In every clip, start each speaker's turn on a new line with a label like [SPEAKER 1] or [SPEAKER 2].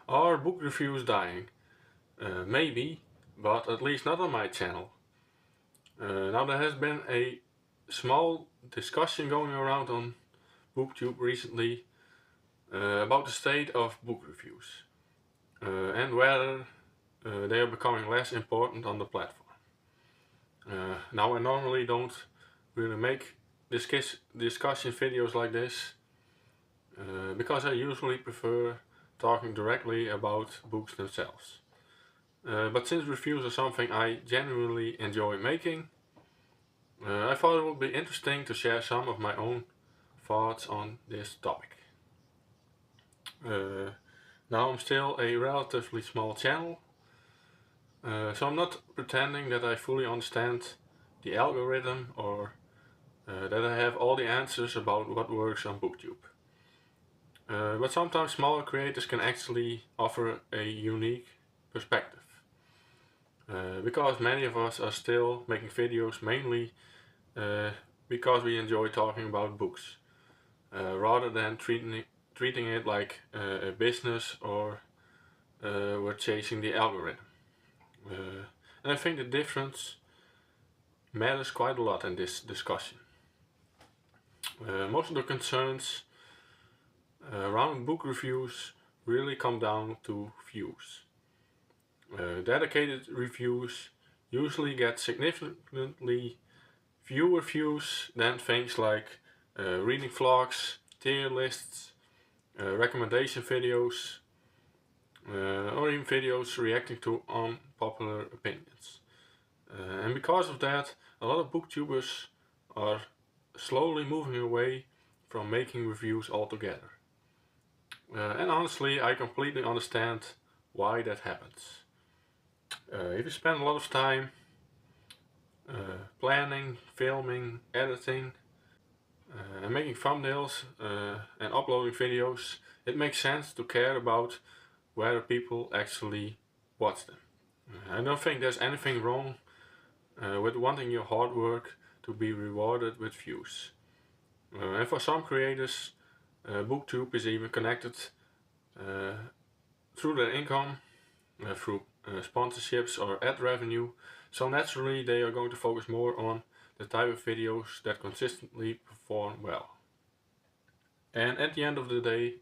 [SPEAKER 1] Are book reviews dying? Maybe, but at least not on my channel. Now there has been a small discussion going around on BookTube recently about the state of book reviews and whether they are becoming less important on the platform. Now I normally don't really make discussion videos like this because I usually prefer talking directly about books themselves. But since reviews are something I genuinely enjoy making, I thought it would be interesting to share some of my own thoughts on this topic. Uh, Now I'm still a relatively small channel, so I'm not pretending that I fully understand the algorithm or that I have all the answers about what works on BookTube. But sometimes smaller creators can actually offer a unique perspective. Because many of us are still making videos mainly because we enjoy talking about books, rather than treating it like a business or we're chasing the algorithm. And I think the difference matters quite a lot in this discussion. Most of the concerns around book reviews really come down to views. Dedicated reviews usually get significantly fewer views than things like reading vlogs, tier lists, recommendation videos, or even videos reacting to unpopular opinions. And because of that, a lot of booktubers are slowly moving away from making reviews altogether. And honestly, I completely understand why that happens. If you spend a lot of time planning, filming, editing, and making thumbnails and uploading videos, it makes sense to care about whether people actually watch them. I don't think there's anything wrong with wanting your hard work to be rewarded with views. And for some creators, BookTube is even connected uh, through their income, through sponsorships or ad revenue, so naturally they are going to focus more on the type of videos that consistently perform well. And at the end of the day,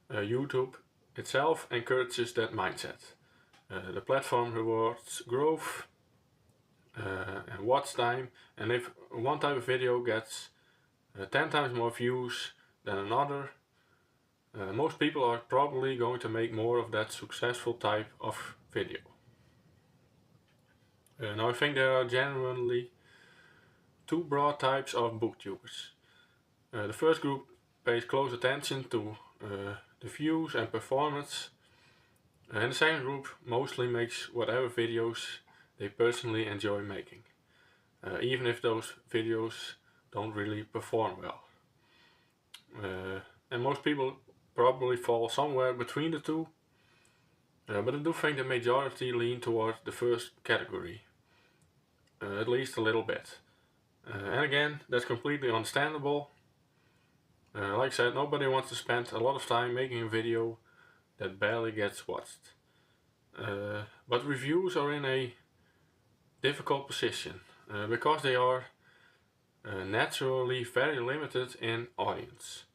[SPEAKER 1] YouTube itself encourages that mindset. The platform rewards growth and watch time, and if one type of video gets 10 times more views than another, most people are probably going to make more of that successful type of video. Now I think there are genuinely two broad types of booktubers. The first group pays close attention to the views and performance, and the second group mostly makes whatever videos they personally enjoy making, even if those videos don't really perform well. And most people probably fall somewhere between the two, but I do think the majority lean toward the first category, at least a little bit. And again, that's completely understandable. Like I said, nobody wants to spend a lot of time making a video that barely gets watched. But reviews are in a difficult position because they are naturally very limited in audience.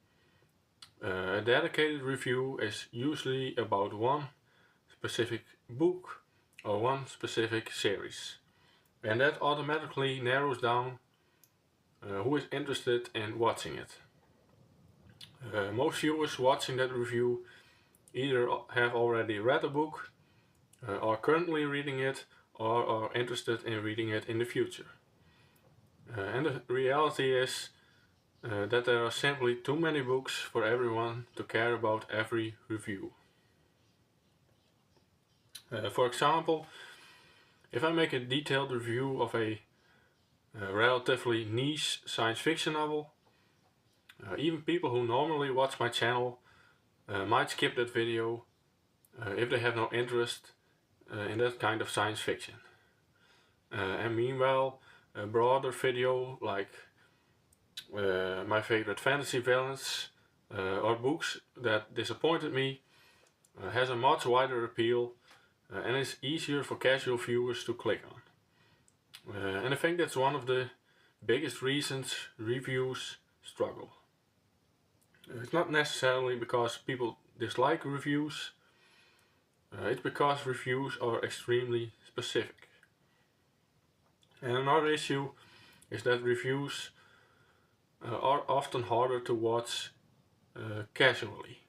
[SPEAKER 1] A dedicated review is usually about one specific book or one specific series, and that automatically narrows down who is interested in watching it. Most viewers watching that review either have already read a book, are currently reading it, or are interested in reading it in the future. And the reality is that there are simply too many books for everyone to care about every review. For example, if I make a detailed review of a relatively niche science fiction novel, even people who normally watch my channel might skip that video if they have no interest in that kind of science fiction. And meanwhile, a broader video like my favorite fantasy villains or books that disappointed me has a much wider appeal, and is easier for casual viewers to click on. And I think that's one of the biggest reasons reviews struggle. It's not necessarily because people dislike reviews, it's because reviews are extremely specific. And another issue is that reviews are often harder to watch casually.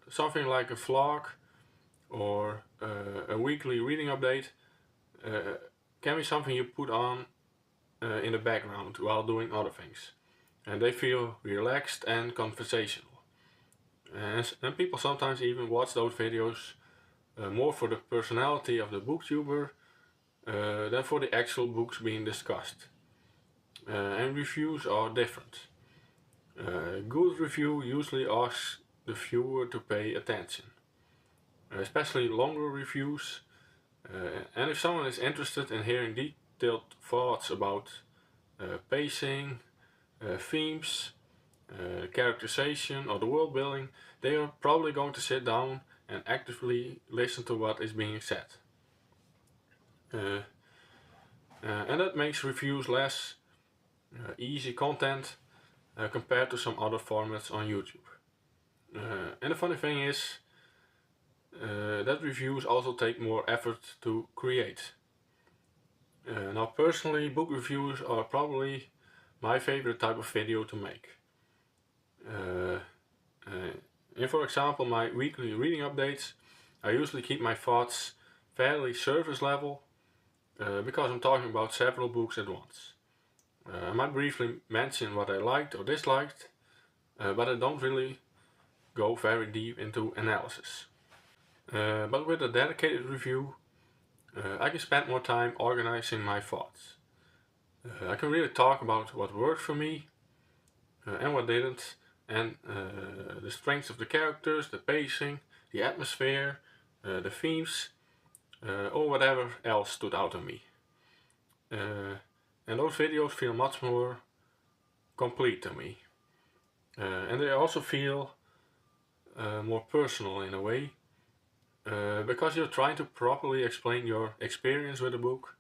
[SPEAKER 1] Something like a vlog or a weekly reading update can be something you put on in the background while doing other things. And they feel relaxed and conversational. And people sometimes even watch those videos more for the personality of the booktuber than for the actual books being discussed. And reviews are different. Good review usually asks the viewer to pay attention, especially longer reviews. And if someone is interested in hearing detailed thoughts about pacing, themes, characterization, or the world building, they are probably going to sit down and actively listen to what is being said. And that makes reviews less easy content compared to some other formats on YouTube. And the funny thing is that reviews also take more effort to create. Now personally, book reviews are probably my favorite type of video to make. In for example my weekly reading updates, I usually keep my thoughts fairly surface level because I'm talking about several books at once. I might briefly mention what I liked or disliked, but I don't really go very deep into analysis. But with a dedicated review, I can spend more time organizing my thoughts. I can really talk about what worked for me and what didn't, and the strengths of the characters, the pacing, the atmosphere, the themes, or whatever else stood out to me. And those videos feel much more complete to me. And they also feel more personal in a way, because you're trying to properly explain your experience with a book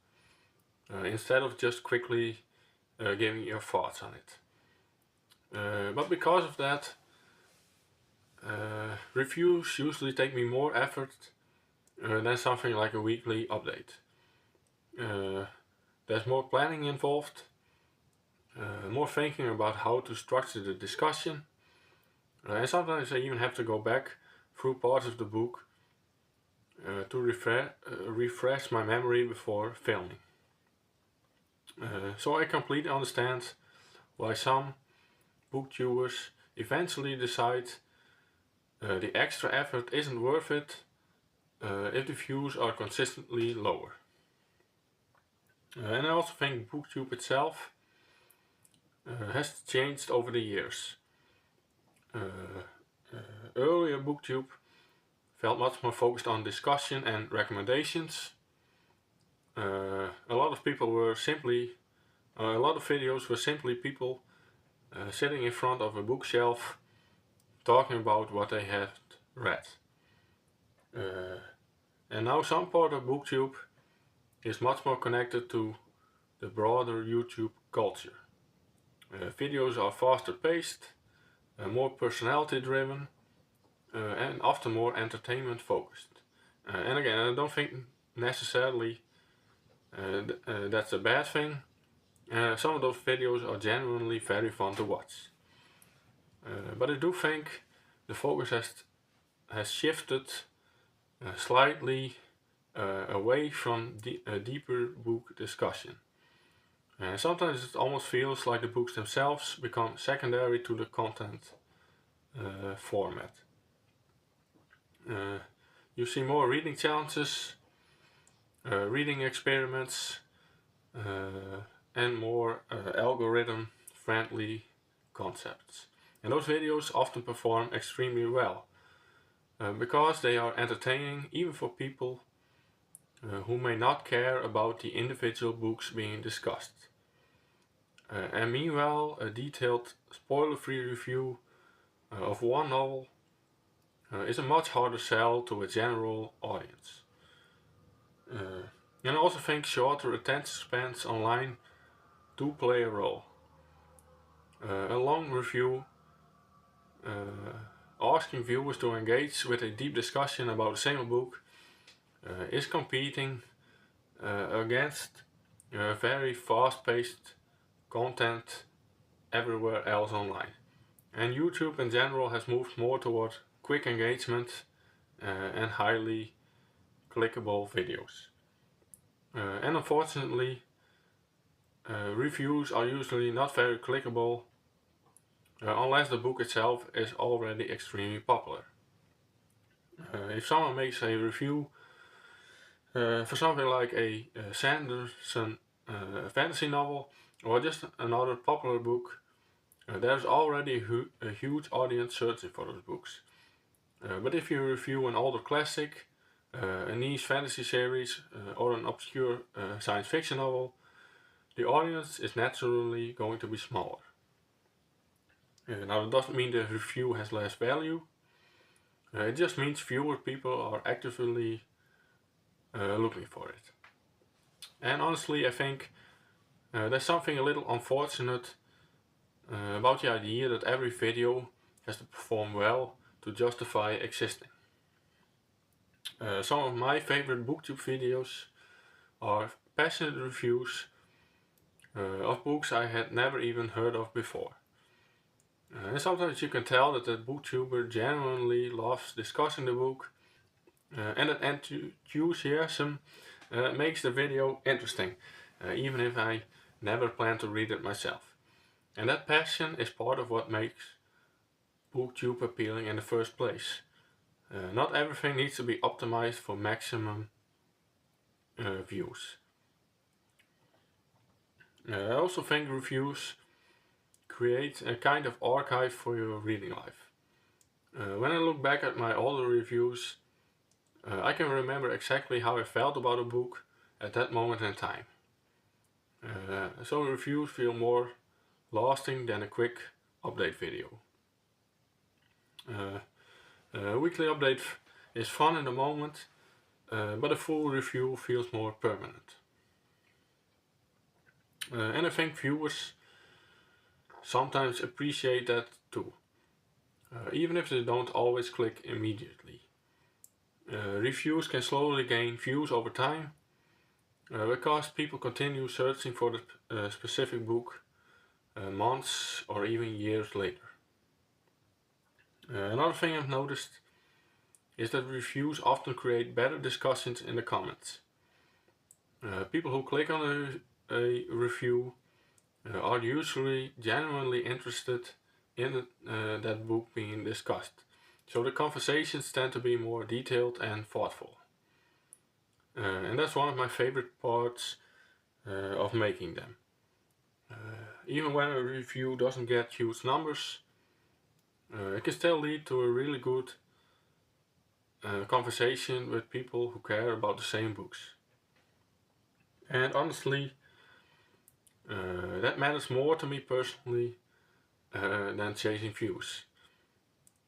[SPEAKER 1] instead of just quickly giving your thoughts on it. But because of that, reviews usually take me more effort than something like a weekly update. There's more planning involved, more thinking about how to structure the discussion, and sometimes I even have to go back through parts of the book to refresh my memory before filming. So I completely understand why some booktubers eventually decide the extra effort isn't worth it if the views are consistently lower. And I also think BookTube itself has changed over the years. Earlier BookTube felt much more focused on discussion and recommendations. A lot of videos were simply people sitting in front of a bookshelf talking about what they had read. And now some part of BookTube is much more connected to the broader YouTube culture. Videos are faster paced, more personality driven, and often more entertainment focused. And again, I don't think necessarily that's a bad thing. Some of those videos are genuinely very fun to watch. But I do think the focus has shifted slightly away from a deeper book discussion. Sometimes it almost feels like the books themselves become secondary to the content format. You see more reading challenges, reading experiments, and more algorithm-friendly concepts. And those videos often perform extremely well because they are entertaining even for people who may not care about the individual books being discussed. And meanwhile, a detailed spoiler-free review of one novel is a much harder sell to a general audience. And I also think shorter attention spans online do play a role. A long review asking viewers to engage with a deep discussion about the same book is competing against very fast-paced content everywhere else online. And YouTube in general has moved more toward quick engagement and highly clickable videos. And unfortunately, reviews are usually not very clickable unless the book itself is already extremely popular. If someone makes a review for something like a Sanderson fantasy novel or just another popular book, there's already a huge audience searching for those books. But if you review an older classic, a niche fantasy series, or an obscure science fiction novel, the audience is naturally going to be smaller. Now, that doesn't mean the review has less value. It just means fewer people are actively looking for it. And honestly, I think there's something a little unfortunate about the idea that every video has to perform well to justify existing. Some of my favorite BookTube videos are passionate reviews of books I had never even heard of before. And sometimes you can tell that the booktuber genuinely loves discussing the book, and that enthusiasm makes the video interesting, even if I never plan to read it myself. And that passion is part of what makes BookTube appealing in the first place. Not everything needs to be optimized for maximum views. I also think reviews create a kind of archive for your reading life. When I look back at my older reviews, I can remember exactly how I felt about a book at that moment in time. So reviews feel more lasting than a quick update video. A weekly update is fun in the moment, but a full review feels more permanent. And I think viewers sometimes appreciate that too, even if they don't always click immediately. Reviews can slowly gain views over time because people continue searching for the specific book months or even years later. Another thing I've noticed is that reviews often create better discussions in the comments. People who click on a review are usually genuinely interested in that book being discussed. So the conversations tend to be more detailed and thoughtful. And that's one of my favorite parts of making them. Even when a review doesn't get huge numbers, it can still lead to a really good conversation with people who care about the same books. And honestly, that matters more to me personally than chasing views.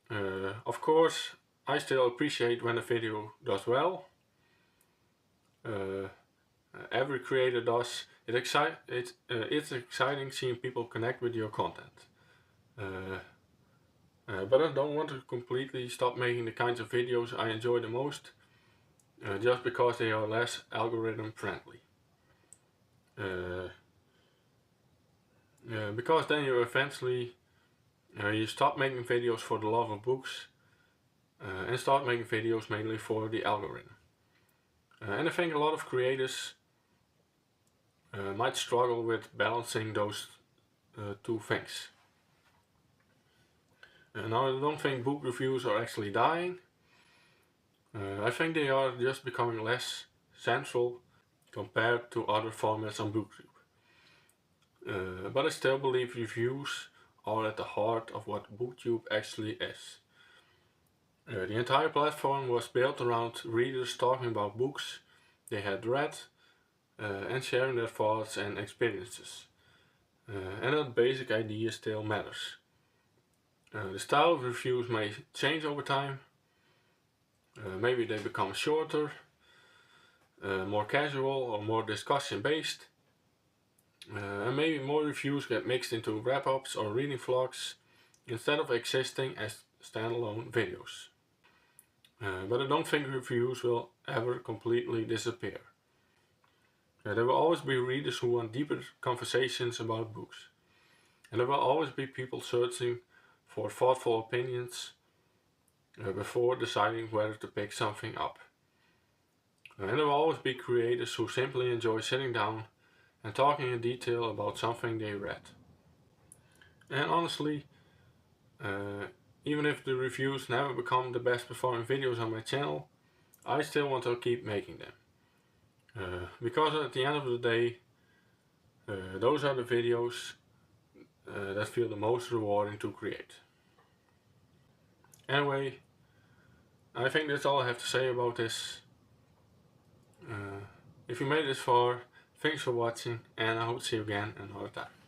[SPEAKER 1] Of course, I still appreciate when a video does well. Every creator does. It's exciting seeing people connect with your content. But I don't want to completely stop making the kinds of videos I enjoy the most just because they are less algorithm friendly. Because then you eventually you stop making videos for the love of books and start making videos mainly for the algorithm. And I think a lot of creators might struggle with balancing those two things. Now, I don't think book reviews are actually dying. I think they are just becoming less central compared to other formats on BookTube. But I still believe reviews are at the heart of what BookTube actually is. The entire platform was built around readers talking about books they had read and sharing their thoughts and experiences. And that basic idea still matters. The style of reviews may change over time, Maybe they become shorter, more casual or more discussion based. And maybe more reviews get mixed into wrap-ups or reading vlogs instead of existing as standalone videos. But I don't think reviews will ever completely disappear. There will always be readers who want deeper conversations about books. And there will always be people searching for thoughtful opinions before deciding whether to pick something up. And there will always be creators who simply enjoy sitting down and talking in detail about something they read. And honestly, even if the reviews never become the best performing videos on my channel, I still want to keep making them. Because at the end of the day, those are the videos that feel the most rewarding to create. Anyway, I think that's all I have to say about this. If you made it this far, thanks for watching, and I hope to see you again another time.